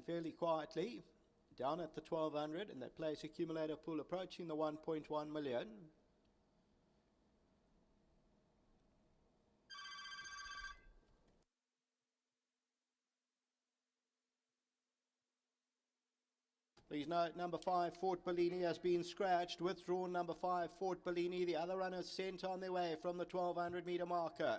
Running fairly quietly. Down at the 1200 and that place accumulator pool approaching the 1.1 million. Please note, number 5, Fort Bellini has been scratched. Withdrawn, number 5, Fort Bellini. The other runners sent on their way from the 1200 metre marker.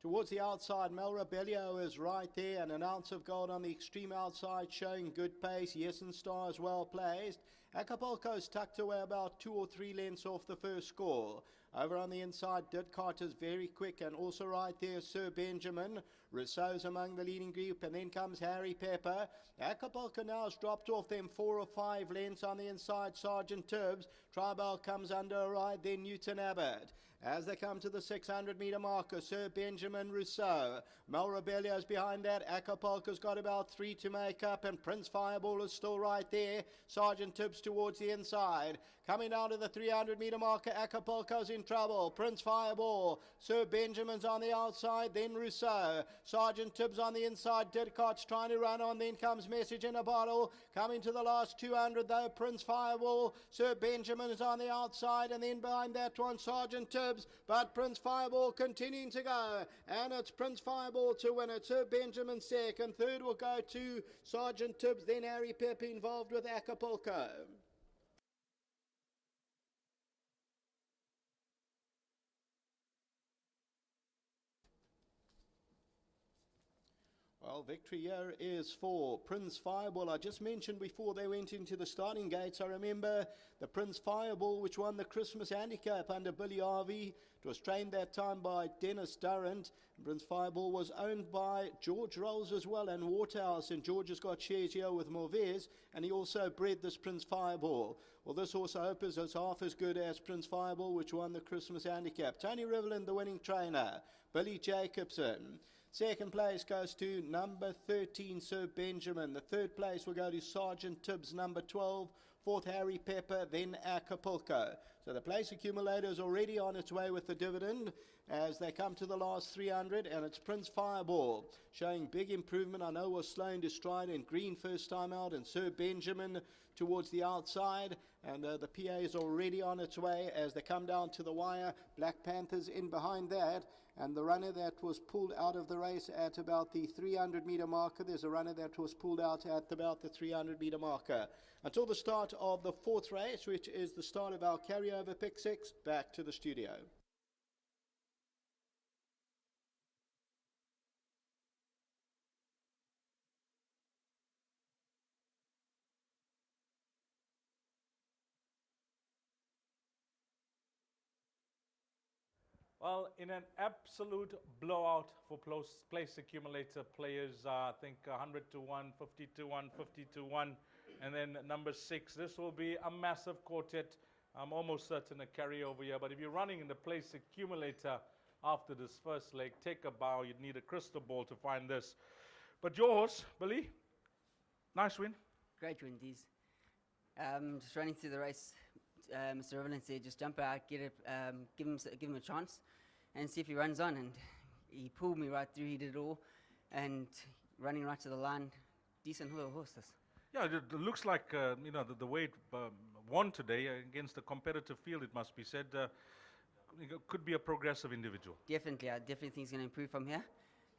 Towards the outside, Mel Rebello is right there, and an ounce of gold on the extreme outside, showing good pace. Yes and Star is well placed. Acapulco's tucked away about 2 or 3 lengths off the first score. Over on the inside, Didcot is very quick, and also right there, Sir Benjamin. Rousseau's among the leading group, and then comes Harry Pepper. Acapulco now has dropped off them 4 or 5 lengths on the inside. Sergeant Tibbs. Tribal comes under a ride, then Newton Abbott. As they come to the 600 metre marker, Sir Benjamin, Rousseau. Mel Rebellio's behind that. Acapulco's got about 3 to make up, and Prince Fireball is still right there. Sergeant Tibbs towards the inside. Coming down to the 300 metre marker, Acapulco's in trouble. Prince Fireball. Sir Benjamin's on the outside, then Rousseau. Sergeant Tibbs on the inside. Didcot's trying to run on, then comes Message in a Bottle. Coming to the last 200 though, Prince Fireball. Sir Benjamin's on the outside, and then behind that one, Sergeant Tibbs. But Prince Fireball continuing to go, and it's Prince Fireball to win it. Sir Benjamin second. Third will go to Sergeant Tibbs, then Harry Pepper involved with Acapulco. Well, victory here is for Prince Fireball. I just mentioned before they went into the starting gates, I remember the Prince Fireball, which won the Christmas Handicap under Billy Harvey. It was trained that time by Dennis Durrant. Prince Fireball was owned by George Rolls as well, and Waterhouse, and George has got shares here with Morvez, and he also bred this Prince Fireball. Well, this horse I hope is as half as good as Prince Fireball, which won the Christmas Handicap. Tony Rivelin, the winning trainer. Billy Jacobson. Second place goes to number 13, Sir Benjamin. The third place will go to Sergeant Tibbs, number 12. Fourth, Harry Pepper, then Acapulco. So the place accumulator is already on its way with the dividend as they come to the last 300, and it's Prince Fireball showing big improvement. I know was slow into stride and green first time out, and Sir Benjamin towards the outside, and the PA is already on its way as they come down to the wire. Black Panthers in behind that, and the runner that was pulled out of the race at about the 300 metre marker, there's a runner that was pulled out at about the 300 metre marker. Until the start of the fourth race, which is the start of our carryover pick 6, back to the studio. Well, in an absolute blowout for place accumulator players, I think 100 to 1, 50 to 1, 50 to 1, and then number 6. This will be a massive quartet. I'm almost certain a carryover here, but if you're running in the place accumulator after this first leg, take a bow. You'd need a crystal ball to find this. But your horse, Billy, nice win. Great win, Dees. Just running through the race, Mr. Rivelin said, just jump out, get it, give him a chance, and see if he runs on. And he pulled me right through. He did it all, and running right to the line. Decent horse, this. Yeah, it looks like the way it won today against a competitive field. It must be said, could be a progressive individual. Definitely, I definitely think he's going to improve from here,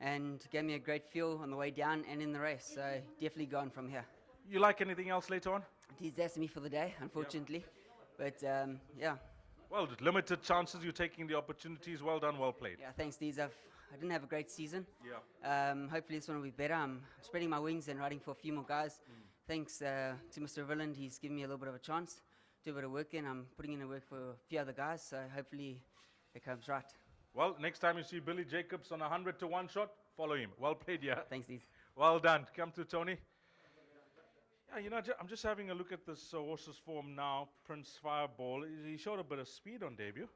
and gave me a great feel on the way down and in the race. So definitely going from here. You like anything else later on? That's me for the day, unfortunately. Yep. But, yeah. Well, limited chances, you're taking the opportunities. Well done, well played. Yeah, thanks, Dees. I didn't have a great season. Yeah. Hopefully this one will be better. I'm spreading my wings and riding for a few more guys. Thanks to Mr. Villand. He's given me a little bit of a chance. Do a bit of work in. I'm putting in the work for a few other guys, so hopefully it comes right. Well, next time you see Billy Jacobs on 100 to 1 shot, follow him. Well played, yeah. Thanks, Dees. Well done. Come to Tony. Yeah, I'm just having a look at this horse's form now. Prince Fireball. He showed a bit of speed on debut.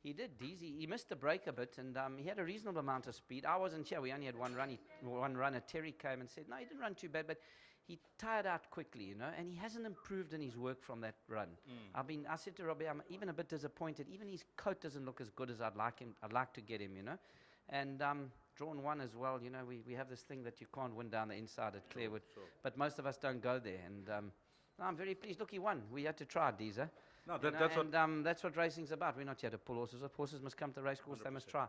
He did, Dees. He missed the break a bit, and he had a reasonable amount of speed. I wasn't here. We only had one runner. Terry came and said, no, he didn't run too bad, but he tired out quickly, and he hasn't improved in his work from that run. I said to Robbie, I'm even a bit disappointed. Even his coat doesn't look as good as I'd like to get him, And drawn 1 as well. You know, we have this thing that you can't win down the inside at Clairwood, sure. but most of us don't go there. And no, I'm very pleased. Look, he won. We had to try it, Deezer. No, You know, that's what. and that's what racing's about. We're not here to pull horses up. Horses must come to the race course. They must try.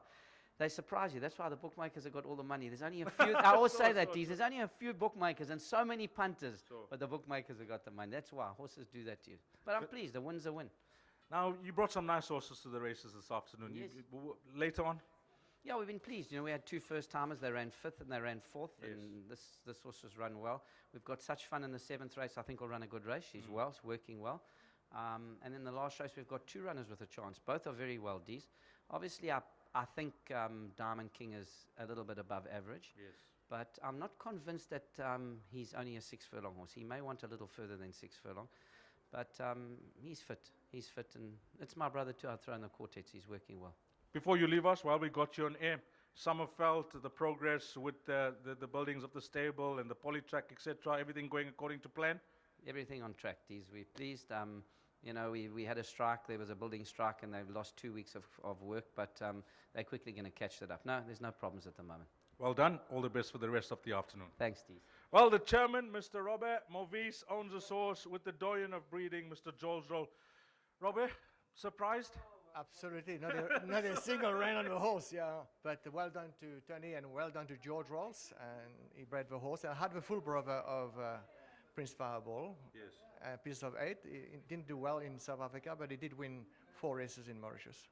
They surprise you. That's why the bookmakers have got all the money. There's only a few. I always say that, Deez. There's only a few bookmakers and so many punters, Sure. but the bookmakers have got the money. That's why horses do that to you. But I'm pleased. The win's a win. Now, you brought some nice horses to the races this afternoon. Yes. Later on? Yeah, we've been pleased. You know, we had 2 first-timers. They ran 5th and they ran 4th, Yes. and this horse has run well. We've got such fun in the 7th race. I think we'll run a good race. She's well. She's working well. And then the last race, we've got 2 runners with a chance. Both are very well, Deez. Obviously, I think Diamond King is a little bit above average. Yes. But I'm not convinced that he's only a 6-furlong horse. He may want a little further than 6 furlong. But he's fit. He's fit. And it's my brother, too. I'll throw in the quartets. He's working well. Before you leave us, while we got you on air, Summerfeld, the progress with the buildings of the stable and the polytrack, etc., everything going according to plan? Everything on track, Deez. We're pleased. You know, we had a strike. There was a building strike, and they've lost 2 weeks of work. But they're quickly going to catch that up. No, there's no problems at the moment. Well done. All the best for the rest of the afternoon. Thanks, Deez. Well, the chairman, Mr. Robert Movis, owns a source with the doyen of breeding, Mr. George Roll. Robert, surprised? Absolutely, not a single rain on the horse, yeah. But well done to Tony and well done to George Rolls, and he bred the horse. I had the full brother of Prince Fireball, Yes. piece of 8. He didn't do well in South Africa, but he did win 4 races in Mauritius.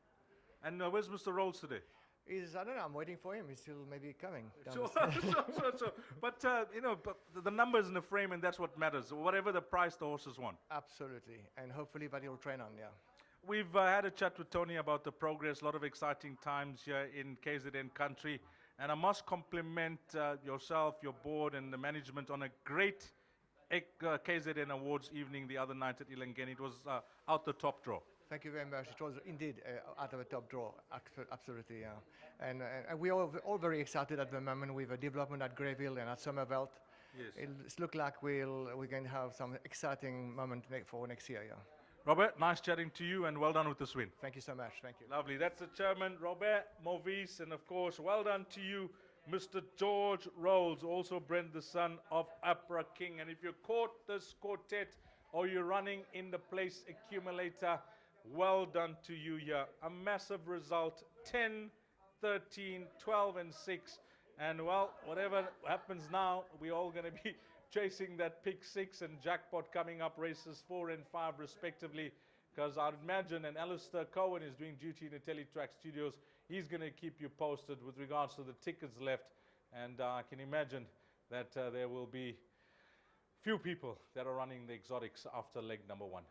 And where's Mr. Rolls today? I don't know, I'm waiting for him. He's still maybe coming. down Sure, the stairs. sure. But, you know, but the numbers in the frame, and that's what matters. Whatever the price the horses want. Absolutely, and hopefully that he'll train on, yeah. We've had a chat with Tony about the progress, a lot of exciting times here in KZN country. And I must compliment yourself, your board, and the management on a great KZN Awards evening the other night at Ilangeni. It was out the top draw. Thank you very much. It was indeed out of a top draw, absolutely, yeah. And we're all very excited at the moment with the development at Greyville and at Somerveld. Yes. It looks like we're going to have some exciting moment for next year, yeah. Robert, nice chatting to you, and well done with this win. Thank you so much. Thank you. Lovely. That's the chairman, Robert Movis, and of course, well done to you, Mr. George Rolls, also Brent, the son of Opera King. And if you caught this quartet or you're running in the place accumulator, well done to you here. A massive result, 10, 13, 12, and 6. And well, whatever happens now, we're all going to be chasing that pick 6 and jackpot coming up, races 4 and 5 respectively, because I'd imagine, and Alistair Cohen is doing duty in the Teletrack Studios, he's going to keep you posted with regards to the tickets left, and I can imagine that there will be few people that are running the exotics after leg number 1.